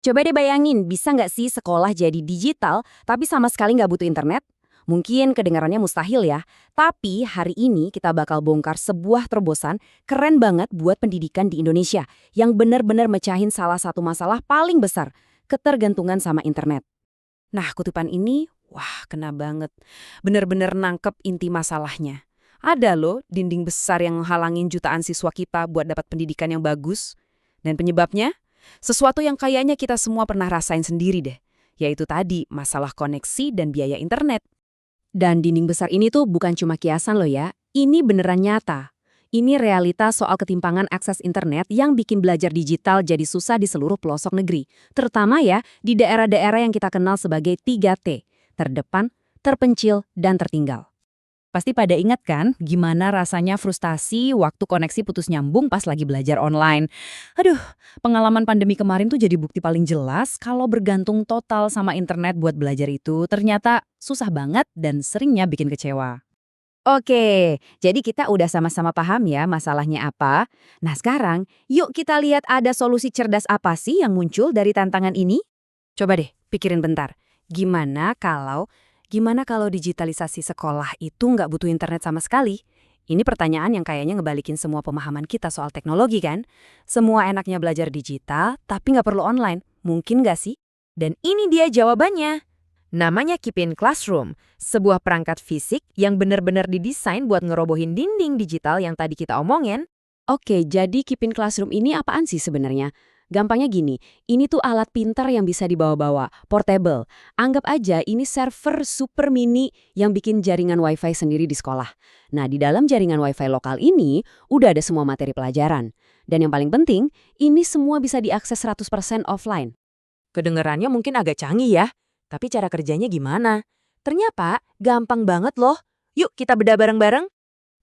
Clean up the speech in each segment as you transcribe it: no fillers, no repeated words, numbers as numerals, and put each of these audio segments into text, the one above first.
Coba deh bayangin, bisa nggak sih sekolah jadi digital, tapi sama sekali nggak butuh internet? Mungkin kedengarannya mustahil ya, tapi hari ini kita bakal bongkar sebuah terobosan keren banget buat pendidikan di Indonesia yang benar-benar mecahin salah satu masalah paling besar, ketergantungan sama internet. Nah, kutipan ini, wah kena banget. Bener-bener nangkep inti masalahnya. Ada loh dinding besar yang menghalangin jutaan siswa kita buat dapat pendidikan yang bagus. Dan penyebabnya? Sesuatu yang kayaknya kita semua pernah rasain sendiri deh. Yaitu tadi, masalah koneksi dan biaya internet. Dan dinding besar ini tuh bukan cuma kiasan loh ya. Ini beneran nyata. Ini realitas soal ketimpangan akses internet yang bikin belajar digital jadi susah di seluruh pelosok negeri. Terutama ya di daerah-daerah yang kita kenal sebagai 3T. Terdepan, terpencil, dan tertinggal. Pasti pada ingat kan gimana rasanya frustasi waktu koneksi putus nyambung pas lagi belajar online. Aduh, pengalaman pandemi kemarin tuh jadi bukti paling jelas kalau bergantung total sama internet buat belajar itu ternyata susah banget dan seringnya bikin kecewa. Oke, jadi kita udah sama-sama paham ya masalahnya apa. Nah sekarang, yuk kita lihat ada solusi cerdas apa sih yang muncul dari tantangan ini? Coba deh, pikirin bentar. Gimana kalau digitalisasi sekolah itu nggak butuh internet sama sekali? Ini pertanyaan yang kayaknya ngebalikin semua pemahaman kita soal teknologi kan? Semua enaknya belajar digital, tapi nggak perlu online. Mungkin nggak sih? Dan ini dia jawabannya. Namanya Kipin Classroom, sebuah perangkat fisik yang benar-benar didesain buat ngerobohin dinding digital yang tadi kita omongin. Oke, jadi Kipin Classroom ini apaan sih sebenarnya? Gampangnya gini, ini tuh alat pintar yang bisa dibawa-bawa, portable. Anggap aja ini server super mini yang bikin jaringan wifi sendiri di sekolah. Nah, di dalam jaringan wifi lokal ini, udah ada semua materi pelajaran. Dan yang paling penting, ini semua bisa diakses 100% offline. Kedengarannya mungkin agak canggih ya, tapi cara kerjanya gimana? Ternyata gampang banget loh. Yuk kita bedah bareng-bareng.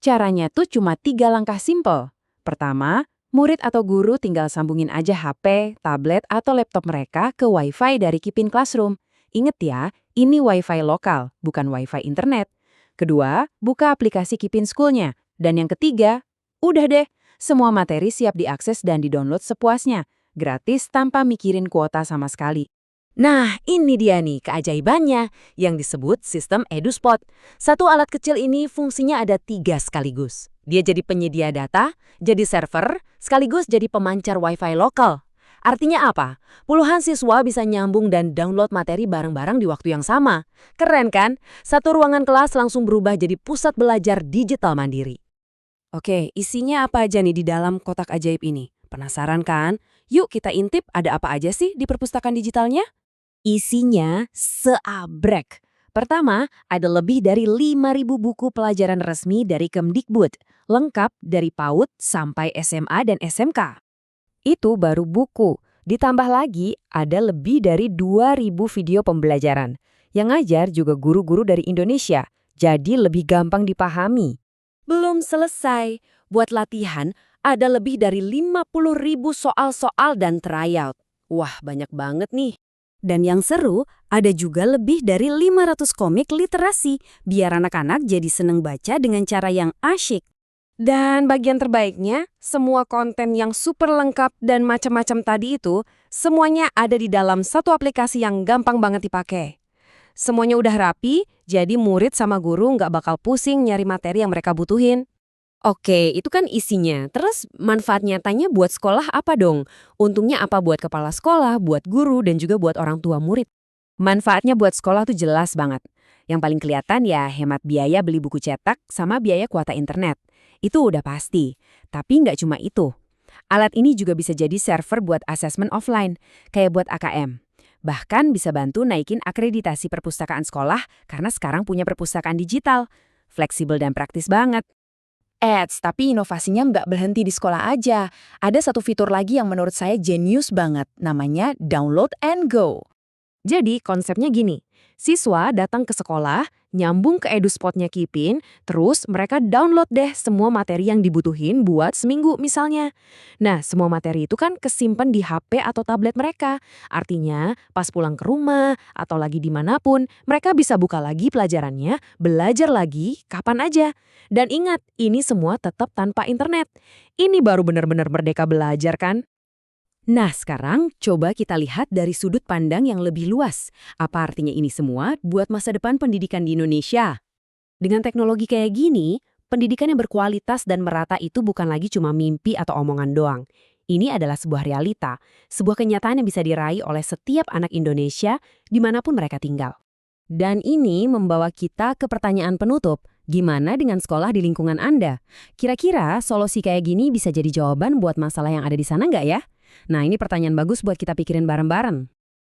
Caranya tuh cuma 3 langkah simple. Pertama, murid atau guru tinggal sambungin aja HP, tablet, atau laptop mereka ke Wi-Fi dari Kipin Classroom. Ingat ya, ini Wi-Fi lokal, bukan Wi-Fi internet. Kedua, buka aplikasi Kipin School-nya. Dan yang ketiga, udah deh, semua materi siap diakses dan didownload sepuasnya. Gratis tanpa mikirin kuota sama sekali. Nah, ini dia nih keajaibannya yang disebut sistem EduSpot. Satu alat kecil ini fungsinya ada 3 sekaligus. Dia jadi penyedia data, jadi server, sekaligus jadi pemancar Wi-Fi lokal. Artinya apa? Puluhan siswa bisa nyambung dan download materi bareng-bareng di waktu yang sama. Keren kan? Satu ruangan kelas langsung berubah jadi pusat belajar digital mandiri. Oke, isinya apa aja nih di dalam kotak ajaib ini? Penasaran kan? Yuk kita intip ada apa aja sih di perpustakaan digitalnya? Isinya seabrek. Pertama, ada lebih dari 5.000 buku pelajaran resmi dari Kemdikbud, lengkap dari PAUD sampai SMA dan SMK. Itu baru buku. Ditambah lagi, ada lebih dari 2.000 video pembelajaran. Yang ngajar juga guru-guru dari Indonesia, jadi lebih gampang dipahami. Belum selesai, buat latihan ada lebih dari 50.000 soal-soal dan tryout. Wah, banyak banget nih. Dan yang seru, ada juga lebih dari 500 komik literasi, biar anak-anak jadi seneng baca dengan cara yang asyik. Dan bagian terbaiknya, semua konten yang super lengkap dan macam-macam tadi itu, semuanya ada di dalam satu aplikasi yang gampang banget dipakai. Semuanya udah rapi, jadi murid sama guru nggak bakal pusing nyari materi yang mereka butuhin. Oke, itu kan isinya. Terus manfaat nyatanya buat sekolah apa dong? Untungnya apa buat kepala sekolah, buat guru, dan juga buat orang tua murid? Manfaatnya buat sekolah tuh jelas banget. Yang paling kelihatan ya hemat biaya beli buku cetak sama biaya kuota internet. Itu udah pasti. Tapi nggak cuma itu. Alat ini juga bisa jadi server buat asesmen offline, kayak buat AKM. Bahkan bisa bantu naikin akreditasi perpustakaan sekolah karena sekarang punya perpustakaan digital. Fleksibel dan praktis banget. Tapi inovasinya nggak berhenti di sekolah aja. Ada satu fitur lagi yang menurut saya jenius banget, namanya Download and Go. Jadi konsepnya gini, siswa datang ke sekolah, nyambung ke EduSpot-nya Kipin, terus mereka download deh semua materi yang dibutuhin buat seminggu misalnya. Nah, semua materi itu kan kesimpan di HP atau tablet mereka. Artinya, pas pulang ke rumah atau lagi dimanapun, mereka bisa buka lagi pelajarannya, belajar lagi, kapan aja. Dan ingat, ini semua tetap tanpa internet. Ini baru benar-benar merdeka belajar kan? Nah, sekarang coba kita lihat dari sudut pandang yang lebih luas. Apa artinya ini semua buat masa depan pendidikan di Indonesia? Dengan teknologi kayak gini, pendidikan yang berkualitas dan merata itu bukan lagi cuma mimpi atau omongan doang. Ini adalah sebuah realita, sebuah kenyataan yang bisa diraih oleh setiap anak Indonesia dimanapun mereka tinggal. Dan ini membawa kita ke pertanyaan penutup, gimana dengan sekolah di lingkungan Anda? Kira-kira solusi kayak gini bisa jadi jawaban buat masalah yang ada di sana nggak ya? Nah, ini pertanyaan bagus buat kita pikirin bareng-bareng.